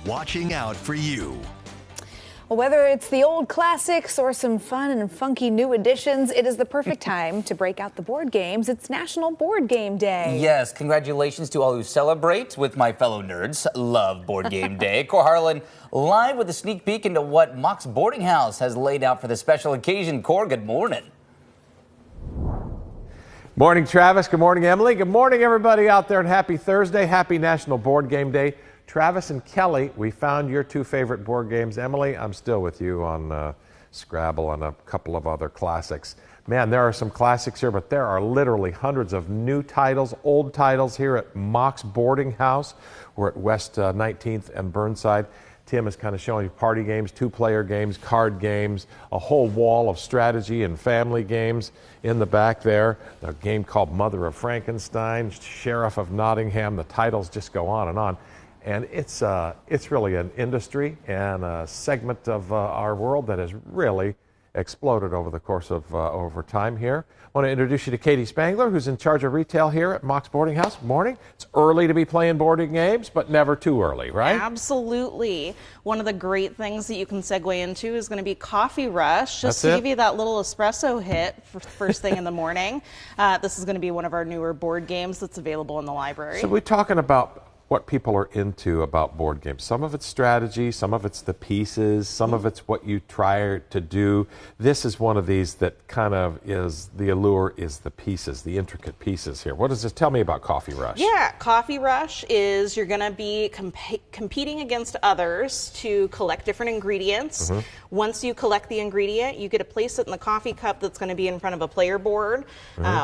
watching out for you. Well, whether it's the old classics or some fun and funky new additions, it is the perfect time to break out the board games. It's National Board Game Day. Yes, congratulations to all who celebrate with my fellow nerds. Love Board Game Day. Kohr live with a sneak peek into what Mock's Boarding House has laid out for the special occasion. Kohr, good morning. Morning, Travis. Good morning, Emily. Good morning, everybody out there, and happy Thursday. Happy National Board Game Day. Travis and Kelly, we found your two favorite board games. Emily, I'm still with you on Scrabble and a couple of other classics. Man, there are some classics here, but there are literally hundreds of new titles, old titles here at Mock's Boarding House. We're at West 19th and Burnside. Tim is kind of showing you party games, two-player games, card games, a whole wall of strategy and family games in the back there. A game called Mother of Frankenstein, Sheriff of Nottingham. The titles just go on and on. And it's really an industry and a segment of our world that has really exploded over the course of over time here. I want to introduce you to Katie Spangler, who's in charge of retail here at Mock's Boarding House. Morning. It's early to be playing boarding games, but never too early, right? Absolutely. One of the great things that you can segue into is going to be Coffee Rush, just That's to give you that little espresso hit for first thing in the morning. This is going to be one of our newer board games that's available in the library. So we're talking about what people are into about board games. Some of it's strategy, some of it's the pieces, some of it's what you try to do. This is one of these that kind of is, the allure is the pieces, the intricate pieces here. What does this tell me about Coffee Rush? Yeah, Coffee Rush is you're going to be competing against others to collect different ingredients. Once you collect the ingredient, you get to place it in the coffee cup that's going to be in front of a player board.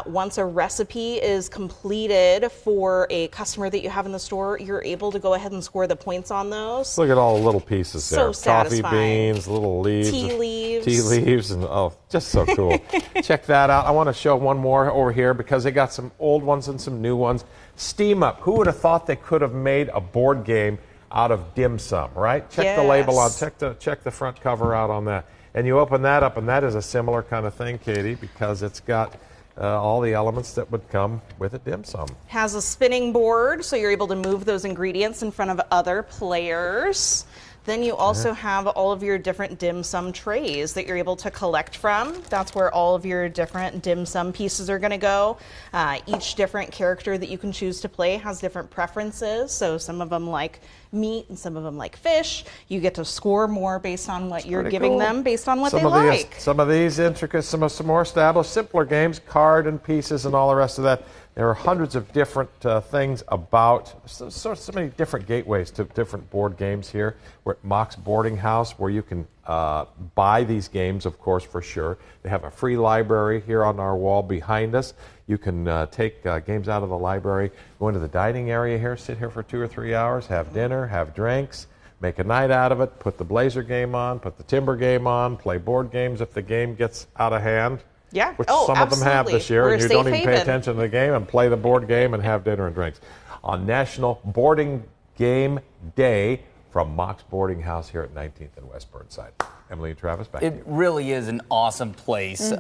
Once a recipe is completed for a customer that you have in the store, you're able to go ahead and score the points on those. Look at all the little pieces there. So satisfying. Coffee beans, little leaves. Tea leaves. Tea leaves, and oh, just so cool. Check that out. I want to show one more over here because they got some old ones and some new ones. Steam Up. Who would have thought they could have made a board game out of dim sum, right? Check the label on, check the front cover out on that. And you open that up, and that is a similar kind of thing, Katie, because it's got all the elements that would come with a dim sum. Has a spinning board, so you're able to move those ingredients in front of other players. Then you also have all of your different dim sum trays that you're able to collect from. That's where all of your different dim sum pieces are going to go. Each different character that you can choose to play has different preferences. So some of them like meat and some of them like fish. You get to score more based on what you're giving them, based on what they like. Some of these intricate, some more established, simpler games, card and pieces and all the rest of that. There are hundreds of different things about, so many different gateways to different board games here. We're at Mock's Boarding House, where you can buy these games, of course, for sure. They have a free library here on our wall behind us. You can take games out of the library, go into the dining area here, sit here for 2 or 3 hours, have dinner, have drinks, make a night out of it, put the Blazer game on, put the Timber game on, play board games if the game gets out of hand. Yeah. Which some of them have this year, and you don't even pay haven. attention to the game and play the board game and have dinner and drinks. On National Boarding Game Day from Mock's Boarding House here at 19th and West Burnside. Emily and Travis, back to you. It really is an awesome place.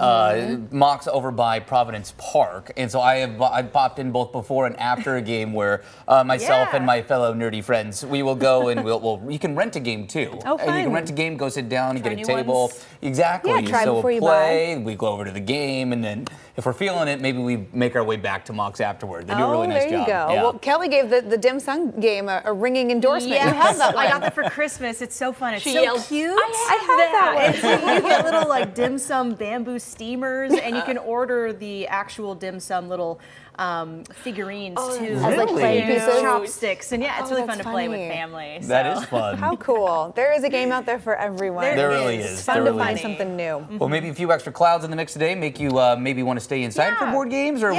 Mock's over by Providence Park, and so I've popped in both before and after a game where myself and my fellow nerdy friends, we will go and you can rent a game too. Oh, fun. You can rent a game, go sit down, you get a table. Exactly. Yeah, try so before you play, we go over to the game, and then if we're feeling it, maybe we make our way back to Mock's afterward. They do a really nice job. There you go. Yeah. Well, Kelly gave the dim sum game a ringing endorsement. Yes. You have that one. I got that for Christmas. It's so fun. It's She so yelled, cute. I have that one. It's like you get little like dim sum bamboo steamers, and you can order the actual dim sum little figurines too. As like clay pieces? Chopsticks, and yeah, it's really fun that's to play funny. with family. So. That is fun. How cool. There is a game out there for everyone. There really is. It's fun There to really find is. something new. Well, maybe a few extra clouds in the mix today make you maybe want to stay inside for board games, or